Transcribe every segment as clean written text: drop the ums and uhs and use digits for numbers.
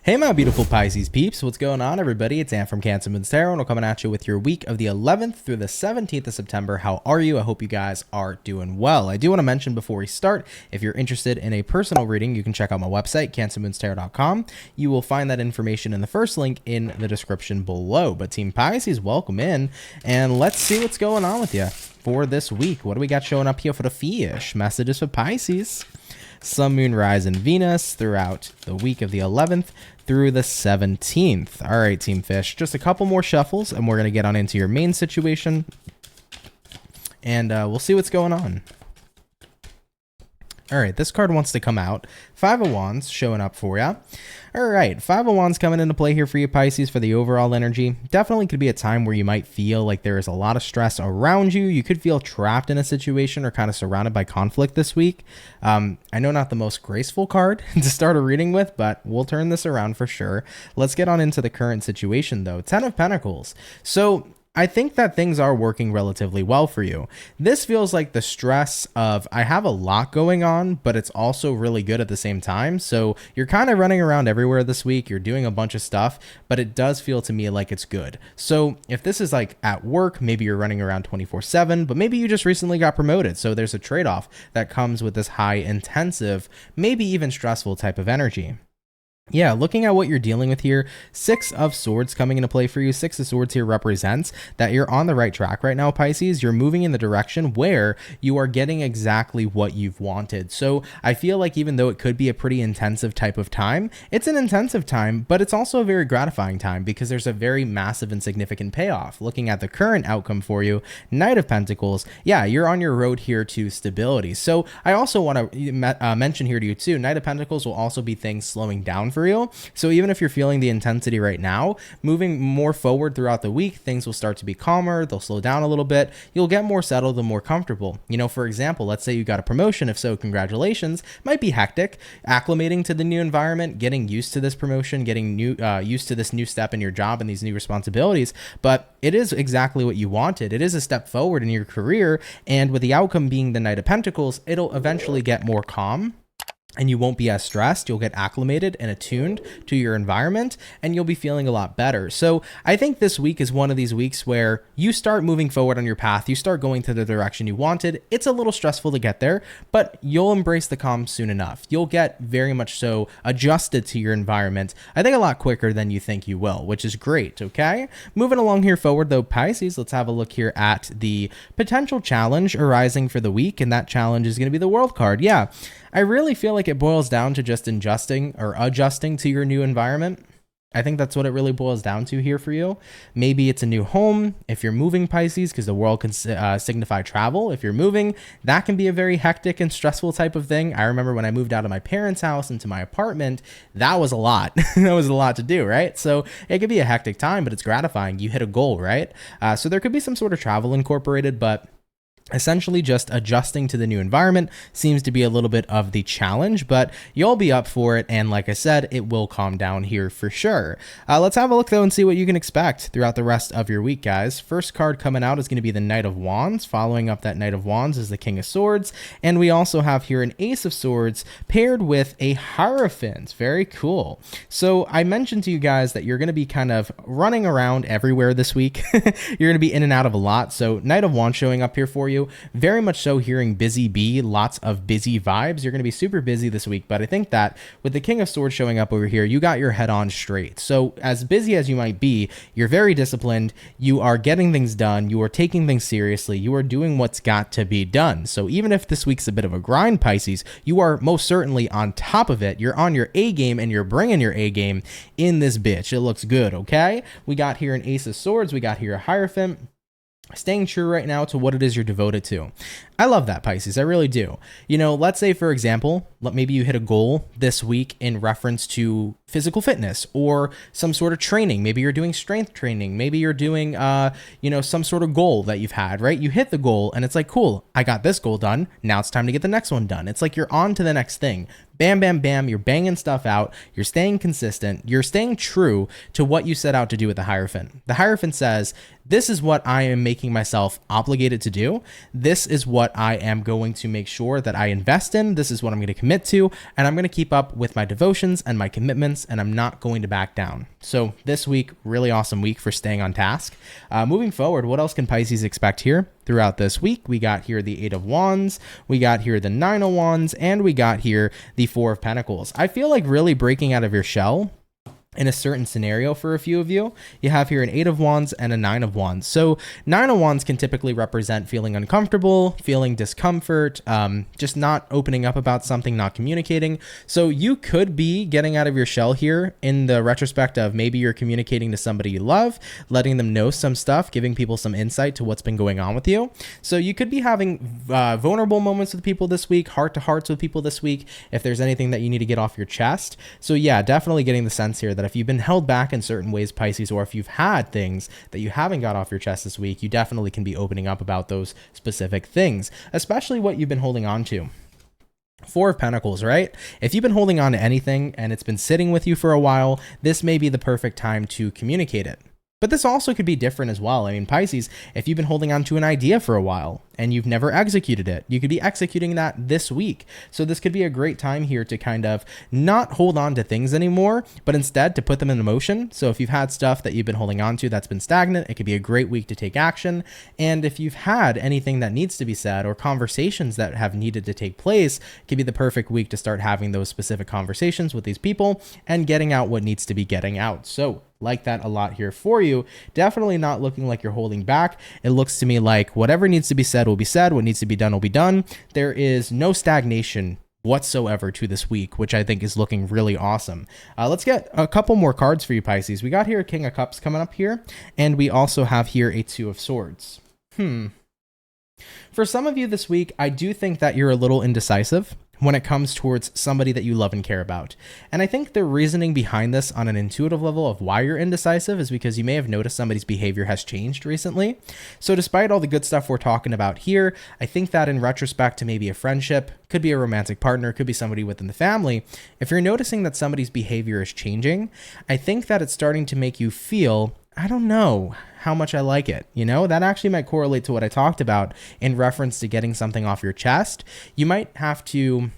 Hey my beautiful Pisces peeps, what's going on everybody? It's Ann from CancerMoonsTarot and we're coming at you with your week of the 11th through the 17th of September. How are you? I hope you guys are doing well. I do want to mention before we start, if you're interested in a personal reading, you can check out my website, CancerMoonsTarot.com. You will find that information in the first link in the description below. But Team Pisces, welcome in and let's see what's going on with you for this week. What do we got showing up here for the fish? Messages for Pisces. Sun, Moon, Rise, and Venus throughout the week of the 11th through the 17th. All right, Team Fish, just a couple more shuffles, and we're going to get on into your main situation, and we'll see what's going on. All right, this card wants to come out. Five of Wands showing up for you. All right, Five of Wands coming into play here for you, Pisces, for the overall energy. Definitely could be a time where you might feel like there is a lot of stress around you. You could feel trapped in a situation or kind of surrounded by conflict this week. I know not the most graceful card to start a reading with, but we'll turn this around for sure. Let's get on into the current situation, though. Ten of Pentacles. So I think that things are working relatively well for you. This feels like the stress of, I have a lot going on, but it's also really good at the same time. So you're kind of running around everywhere this week. You're doing a bunch of stuff, but it does feel to me like it's good. So if this is like at work, maybe you're running around 24/7, but maybe you just recently got promoted. So there's a trade-off that comes with this high intensive, maybe even stressful type of energy. Yeah, looking at what you're dealing with here, Six of Swords coming into play for you. Six of Swords here represents that you're on the right track right now, Pisces. You're moving in the direction where you are getting exactly what you've wanted. So I feel like even though it could be a pretty intensive type of time, it's an intensive time, but it's also a very gratifying time because there's a very massive and significant payoff. Looking at the current outcome for you, Knight of Pentacles, yeah, you're on your road here to stability. So I also want to mention here to you too, Knight of Pentacles will also be things slowing down for you. So even if you're feeling the intensity right now, moving more forward throughout the week, things will start to be calmer. They'll slow down a little bit. You'll get more settled and more comfortable. You know, for example, let's say you got a promotion. If so, congratulations. Might be hectic. Acclimating to the new environment, getting used to this promotion, getting used to this new step in your job and these new responsibilities. But it is exactly what you wanted. It is a step forward in your career. And with the outcome being the Knight of Pentacles, it'll eventually get more calm. And you won't be as stressed. You'll get acclimated and attuned to your environment and you'll be feeling a lot better. So I think this week is one of these weeks where you start moving forward on your path. You start going to the direction you wanted. It's a little stressful to get there, but you'll embrace the calm soon enough. You'll get very much so adjusted to your environment. I think a lot quicker than you think you will, which is great. Okay. Moving along here forward though, Pisces, let's have a look here at the potential challenge arising for the week. And that challenge is going to be the World card. Yeah. I really feel like it boils down to just adjusting to your new environment. I think that's what it really boils down to here for you. Maybe it's a new home if you're moving, Pisces, because the world can signify travel. If you're moving, that can be a very hectic and stressful type of thing. I remember when I moved out of my parents' house into my apartment, that was a lot. That was a lot to do, right? So it could be a hectic time, but it's gratifying. You hit a goal, right? So there could be some sort of travel incorporated, but essentially just adjusting to the new environment seems to be a little bit of the challenge, but you'll be up for it. And like I said, it will calm down here for sure. Let's have a look though and see what you can expect throughout the rest of your week, guys. First card coming out is going to be the Knight of Wands. Following up that Knight of Wands is the King of Swords. And we also have here an Ace of Swords paired with a Hierophant. Very cool. So I mentioned to you guys that you're going to be kind of running around everywhere this week. You're going to be in and out of a lot. So Knight of Wands showing up here for you. Very much so hearing busy bee, lots of busy vibes. You're going to be super busy this week, but I think that with the King of Swords showing up over here, you got your head on straight. So as busy as you might be, you're very disciplined. You are getting things done. You are taking things seriously. You are doing what's got to be done. So even if this week's a bit of a grind, Pisces, you are most certainly on top of it. You're on your A game and you're bringing your A game in this bitch. It looks good, okay? We got here an Ace of Swords. We got here a Hierophant. Staying true right now to what it is you're devoted to. I love that, Pisces. I really do. You know, let's say, for example, maybe you hit a goal this week in reference to physical fitness or some sort of training. Maybe you're doing strength training. Maybe you're doing, some sort of goal that you've had, right? You hit the goal and it's like, cool, I got this goal done. Now it's time to get the next one done. It's like you're on to the next thing. Bam, bam, bam. You're banging stuff out. You're staying consistent. You're staying true to what you set out to do with the Hierophant. The Hierophant says, this is what I am making myself obligated to do. This is what what I am going to make sure that I invest in. This is what I'm going to commit to, and I'm going to keep up with my devotions and my commitments, and I'm not going to back down. So this week, really awesome week for staying on task. Moving forward, what else can Pisces expect here throughout this week? We got here the Eight of Wands, we got here the Nine of Wands, and we got here the Four of Pentacles. I feel like really breaking out of your shell in a certain scenario for a few of you. You have here an Eight of Wands and a Nine of Wands. So Nine of Wands can typically represent feeling uncomfortable, feeling discomfort, just not opening up about something, not communicating. So you could be getting out of your shell here in the retrospect of maybe you're communicating to somebody you love, letting them know some stuff, giving people some insight to what's been going on with you. So you could be having vulnerable moments with people this week, heart to hearts with people this week, if there's anything that you need to get off your chest. So yeah, definitely getting the sense here that if you've been held back in certain ways, Pisces, or if you've had things that you haven't got off your chest this week, you definitely can be opening up about those specific things, especially what you've been holding on to. Four of Pentacles, right? If you've been holding on to anything and it's been sitting with you for a while, this may be the perfect time to communicate it. But this also could be different as well. I mean, Pisces, if you've been holding on to an idea for a while and you've never executed it, you could be executing that this week. So this could be a great time here to kind of not hold on to things anymore, but instead to put them in motion. So if you've had stuff that you've been holding on to that's been stagnant, it could be a great week to take action. And if you've had anything that needs to be said or conversations that have needed to take place, it could be the perfect week to start having those specific conversations with these people and getting out what needs to be getting out. So like that a lot here for you. Definitely not looking like you're holding back. It looks to me like whatever needs to be said will be said. What needs to be done will be done. There is no stagnation whatsoever to this week, which I think is looking really awesome. Let's get a couple more cards for you, Pisces. We got here a King of Cups coming up here, and we also have here a Two of Swords. For some of you this week, I do think that you're a little indecisive when it comes towards somebody that you love and care about. And I think the reasoning behind this on an intuitive level of why you're indecisive is because you may have noticed somebody's behavior has changed recently. So despite all the good stuff we're talking about here, I think that in retrospect to maybe a friendship, could be a romantic partner, could be somebody within the family, if you're noticing that somebody's behavior is changing, I think that it's starting to make you feel, I don't know how much I like it. You know, that actually might correlate to what I talked about in reference to getting something off your chest. You might have to,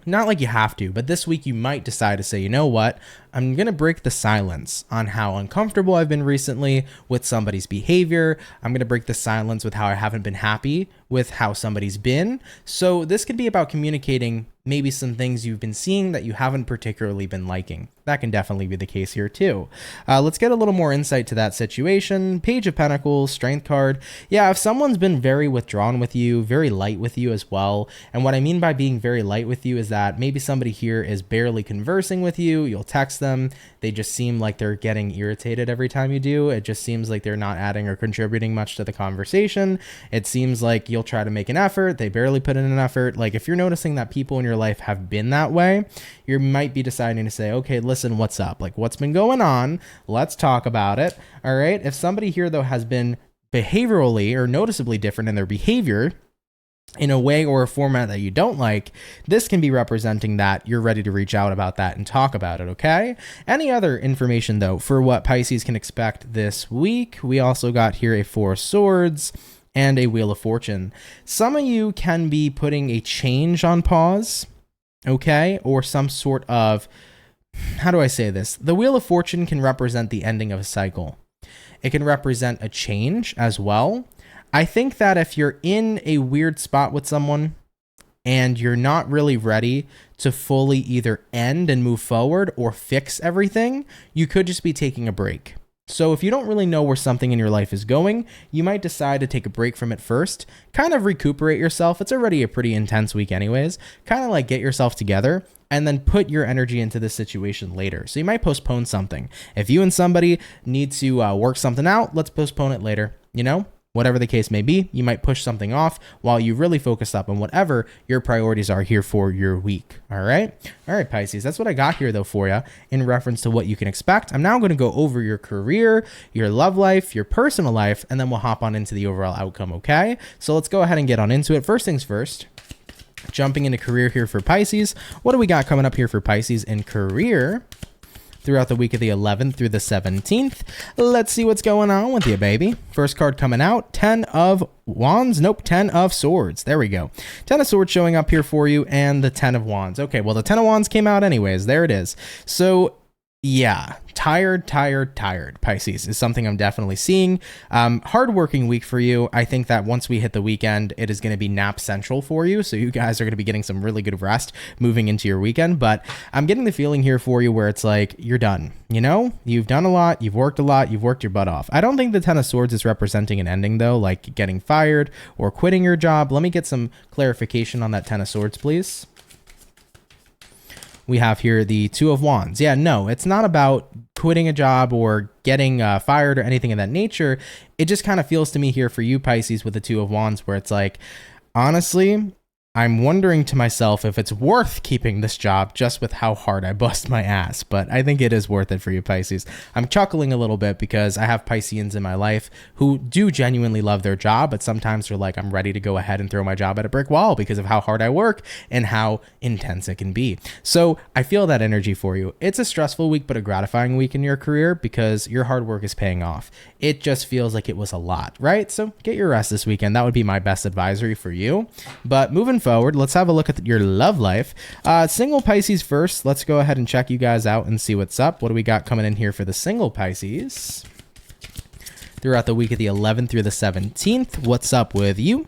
not like you have to, but this week you might decide to say, you know what, I'm going to break the silence on how uncomfortable I've been recently with somebody's behavior. I'm going to break the silence with how I haven't been happy with how somebody's been. So this could be about communicating maybe some things you've been seeing that you haven't particularly been liking. That can definitely be the case here too. Let's get a little more insight to that situation. Page of Pentacles, Strength card. Yeah, if someone's been very withdrawn with you, very light with you as well. And what I mean by being very light with you is that maybe somebody here is barely conversing with you. You'll text them. They just seem like they're getting irritated every time you do. It just seems like they're not adding or contributing much to the conversation. It seems like you'll try to make an effort. They barely put in an effort. Like if you're noticing that people in your life have been that way, you might be deciding to say, okay, listen, what's up? Like what's been going on? Let's talk about it. All right. If somebody here though has been behaviorally or noticeably different in their behavior in a way or a format that you don't like, this can be representing that you're ready to reach out about that and talk about it, okay? Any other information, though, for what Pisces can expect this week? We also got here a Four of Swords and a Wheel of Fortune. Some of you can be putting a change on pause, okay? Or some sort of, how do I say this? The Wheel of Fortune can represent the ending of a cycle. It can represent a change as well. I think that if you're in a weird spot with someone and you're not really ready to fully either end and move forward or fix everything, you could just be taking a break. So if you don't really know where something in your life is going, you might decide to take a break from it first, kind of recuperate yourself. It's already a pretty intense week anyways, kind of like get yourself together and then put your energy into this situation later. So you might postpone something. If you and somebody need to work something out, let's postpone it later, you know? Whatever the case may be, you might push something off while you really focus up on whatever your priorities are here for your week. All right, Pisces, that's what I got here though for you in reference to what you can expect. I'm now going to go over your career, your love life, your personal life, and then we'll hop on into the overall outcome, okay? So let's go ahead and get on into it. First things first, jumping into career here for Pisces. What do we got coming up here for Pisces in career? throughout the week of the 11th through the 17th. Let's see what's going on with you, baby. First card coming out, 10 of Wands. Nope, 10 of Swords. There we go. 10 of Swords showing up here for you, and the 10 of Wands. Okay, well, the 10 of Wands came out anyways. There it is. So yeah, tired, Pisces is something I'm definitely seeing. Hardworking week for you. I think that once we hit the weekend, it is going to be nap central for you. So you guys are going to be getting some really good rest moving into your weekend. But I'm getting the feeling here for you where it's like, you're done. You know, you've done a lot. You've worked a lot. You've worked your butt off. I don't think the 10 of Swords is representing an ending though, like getting fired or quitting your job. Let me get some clarification on that 10 of Swords, please. We have here the 2 of Wands. Yeah, no, it's not about quitting a job or getting fired or anything of that nature. It just kind of feels to me here for you, Pisces, with the 2 of Wands, where it's like, honestly, I'm wondering to myself if it's worth keeping this job just with how hard I bust my ass. But I think it is worth it for you, Pisces. I'm chuckling a little bit because I have Pisceans in my life who do genuinely love their job, but sometimes they're like, I'm ready to go ahead and throw my job at a brick wall because of how hard I work and how intense it can be. So I feel that energy for you. It's a stressful week, but a gratifying week in your career because your hard work is paying off. It just feels like it was a lot, right? So get your rest this weekend. That would be my best advisory for you. But moving forward, let's have a look at your love life. Single Pisces first. Let's go ahead and check you guys out and see what's up. What do we got coming in here for the single Pisces throughout the week of the 11th through the 17th? What's up with you?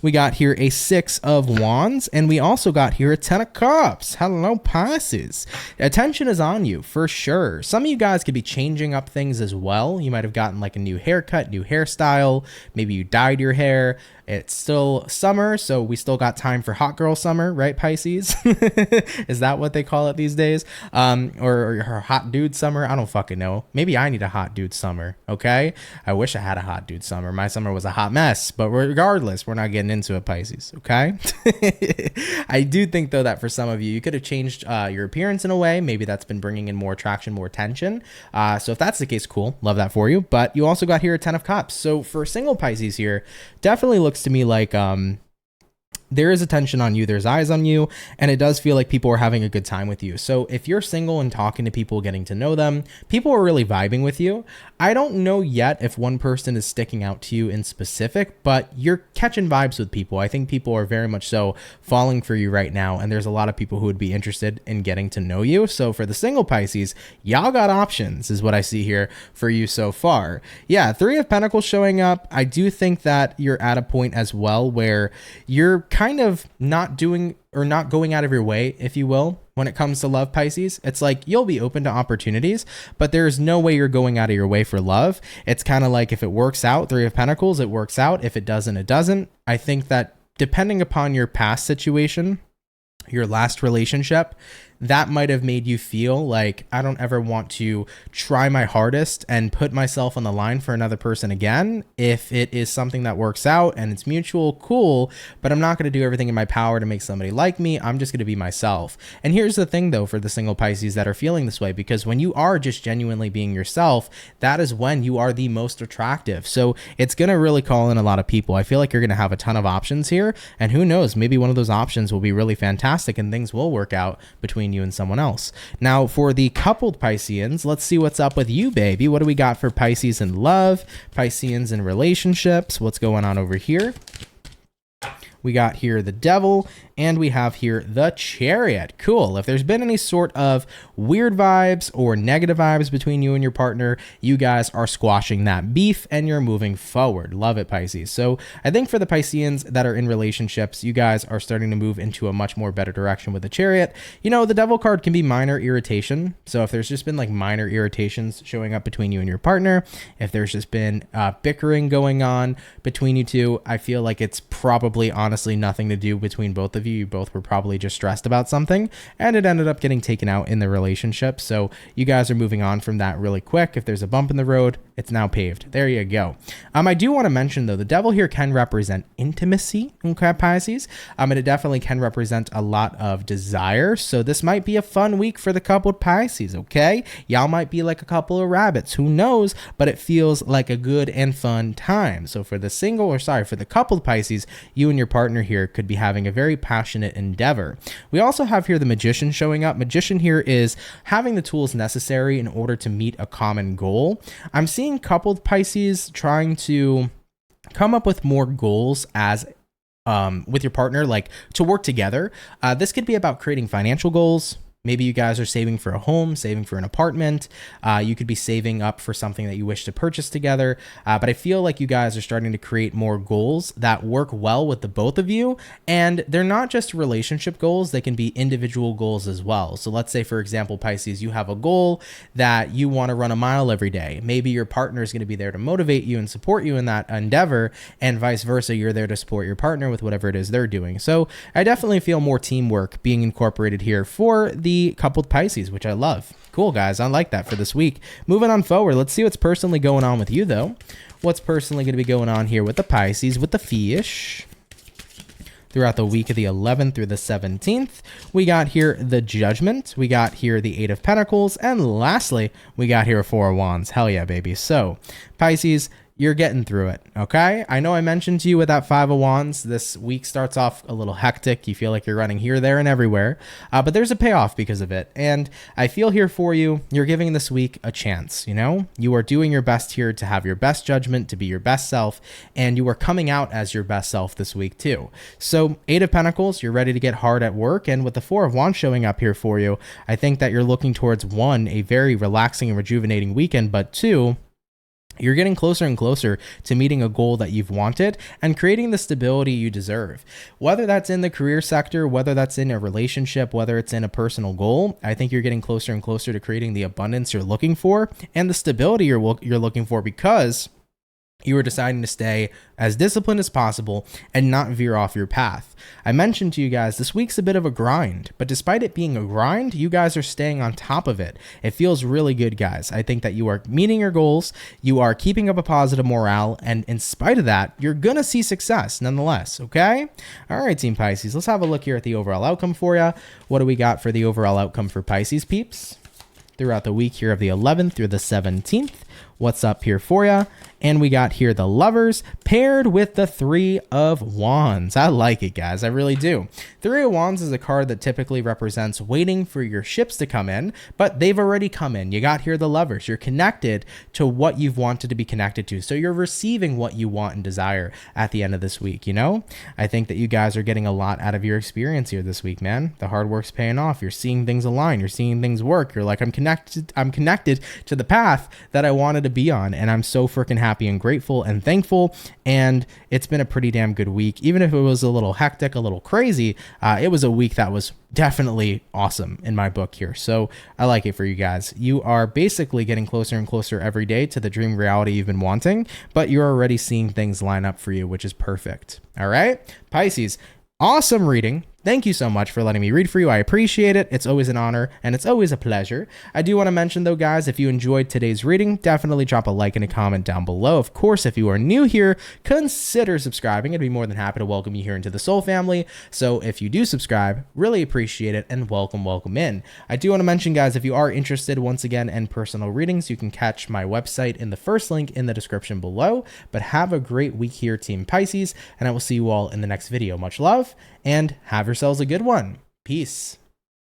We got here a 6 of Wands, and we also got here a 10 of Cups. Hello, Pisces. Attention is on you, for sure. Some of you guys could be changing up things as well. You might have gotten like a new haircut, new hairstyle. Maybe you dyed your hair. It's still summer, so we still got time for hot girl summer, right, Pisces? Is that what they call it these days? Or hot dude summer? I don't fucking know. Maybe I need a hot dude summer, okay? I wish I had a hot dude summer. My summer was a hot mess, but regardless, we're not getting into it, Pisces, okay? I do think, though, that for some of you, you could have changed your appearance in a way. Maybe that's been bringing in more attraction, more attention. So if that's the case, cool. Love that for you. But you also got here a 10 of Cups. So for single Pisces here, definitely looks to me like there is attention on you, there's eyes on you, and it does feel like people are having a good time with you. So if you're single and talking to people, getting to know them, people are really vibing with you. I don't know yet if one person is sticking out to you in specific, but you're catching vibes with people. I think people are very much so falling for you right now, and there's a lot of people who would be interested in getting to know you. So for the single Pisces, y'all got options is what I see here for you so far. Yeah, 3 of Pentacles showing up. I do think that you're at a point as well where you're kind of not doing or not going out of your way, if you will, when it comes to love, Pisces. It's like you'll be open to opportunities, but there's no way you're going out of your way for love. It's kind of like if it works out, 3 of Pentacles, it works out. If it doesn't, it doesn't. I think that depending upon your past situation, your last relationship, that might have made you feel like I don't ever want to try my hardest and put myself on the line for another person again. If it is something that works out and it's mutual, cool, but I'm not going to do everything in my power to make somebody like me. I'm just going to be myself. And here's the thing though, for the single Pisces that are feeling this way, because when you are just genuinely being yourself, that is when you are the most attractive. So it's going to really call in a lot of people. I feel like you're going to have a ton of options here, and who knows, maybe one of those options will be really fantastic and things will work out between you and someone else. Now for the coupled Pisceans, let's see what's up with you, baby. What do we got for Pisces in love, Pisceans in relationships? What's going on over here? We got here the Devil, and we have here the Chariot. Cool. If there's been any sort of weird vibes or negative vibes between you and your partner, you guys are squashing that beef and you're moving forward. Love it, Pisces. So I think for the Pisceans that are in relationships, you guys are starting to move into a much more better direction with the Chariot. You know, the Devil card can be minor irritation. So if there's just been like minor irritations showing up between you and your partner, if there's just been bickering going on between you two, I feel like it's probably honestly nothing to do between both of you. You both were probably just stressed about something and it ended up getting taken out in the relationship. So you guys are moving on from that really quick. If there's a bump in the road, It's now paved. There you go. I do want to mention, though, the devil here can represent intimacy, okay, Pisces. It definitely can represent a lot of desire. So this might be a fun week for the coupled Pisces, okay? Y'all might be like a couple of rabbits. Who knows? But it feels like a good and fun time. So for the coupled Pisces, you and your partner here could be having a very passionate endeavor. We also have here the Magician showing up. Magician here is having the tools necessary in order to meet a common goal. I'm seeing coupled Pisces trying to come up with more goals as with your partner, like to work together. This could be about creating financial goals. Maybe you guys are saving for a home, saving for an apartment. You could be saving up for something that you wish to purchase together. But I feel like you guys are starting to create more goals that work well with the both of you. And they're not just relationship goals. They can be individual goals as well. So let's say, for example, Pisces, you have a goal that you want to run a mile every day. Maybe your partner is going to be there to motivate you and support you in that endeavor, and vice versa. You're there to support your partner with whatever it is they're doing. So I definitely feel more teamwork being incorporated here for the coupled Pisces, which I love. Cool, guys. I like that for this week. Moving on forward, let's see what's personally going on with you, though. What's personally going to be going on here with the Pisces, with the fish throughout the week of the 11th through the 17th. We got here the Judgment. We got here the Eight of Pentacles. And lastly, we got here Four of Wands. Hell yeah, baby. So, Pisces, you're getting through it, okay? I know I mentioned to you with that Five of Wands, this week starts off a little hectic. You feel like you're running here, there, and everywhere, but there's a payoff because of it. And I feel here for you, you're giving this week a chance, you know? You are doing your best here to have your best judgment, to be your best self, and you are coming out as your best self this week too. So Eight of Pentacles, you're ready to get hard at work, and with the Four of Wands showing up here for you, I think that you're looking towards, one, a very relaxing and rejuvenating weekend, but two, you're getting closer and closer to meeting a goal that you've wanted and creating the stability you deserve. Whether that's in the career sector, whether that's in a relationship, whether it's in a personal goal, I think you're getting closer and closer to creating the abundance you're looking for and the stability you're looking for, because you are deciding to stay as disciplined as possible and not veer off your path. I mentioned to you guys, this week's a bit of a grind, but despite it being a grind, you guys are staying on top of it. It feels really good, guys. I think that you are meeting your goals, you are keeping up a positive morale, and in spite of that, you're going to see success nonetheless, okay? All right, Team Pisces, let's have a look here at the overall outcome for you. What do we got for the overall outcome for Pisces peeps throughout the week here of the 11th through the 17th? What's up here for you? And we got here the Lovers paired with the Three of Wands. I like it, guys. I really do. Three of Wands is a card that typically represents waiting for your ships to come in, but they've already come in. You got here the Lovers. You're connected to what you've wanted to be connected to. So you're receiving what you want and desire at the end of this week, you know? I think that you guys are getting a lot out of your experience here this week, man. The hard work's paying off. You're seeing things align. You're seeing things work. You're like, I'm connected to the path that I wanted to be on, and I'm so freaking happy and grateful and thankful. And it's been a pretty damn good week. Even if it was a little hectic, a little crazy, it was a week that was definitely awesome in my book here. So I like it for you guys. You are basically getting closer and closer every day to the dream reality you've been wanting, but you're already seeing things line up for you, which is perfect. All right, Pisces, awesome reading. Thank you so much for letting me read for you. I appreciate it. It's always an honor and it's always a pleasure. I do want to mention though, guys, if you enjoyed today's reading, definitely drop a like and a comment down below. Of course, if you are new here, consider subscribing. I'd be more than happy to welcome you here into the Soul family. So if you do subscribe, really appreciate it and welcome in. I do want to mention, guys, if you are interested once again in personal readings, you can catch my website in the first link in the description below. But have a great week here, Team Pisces, and I will see you all in the next video. Much love and have yourselves a good one. Peace.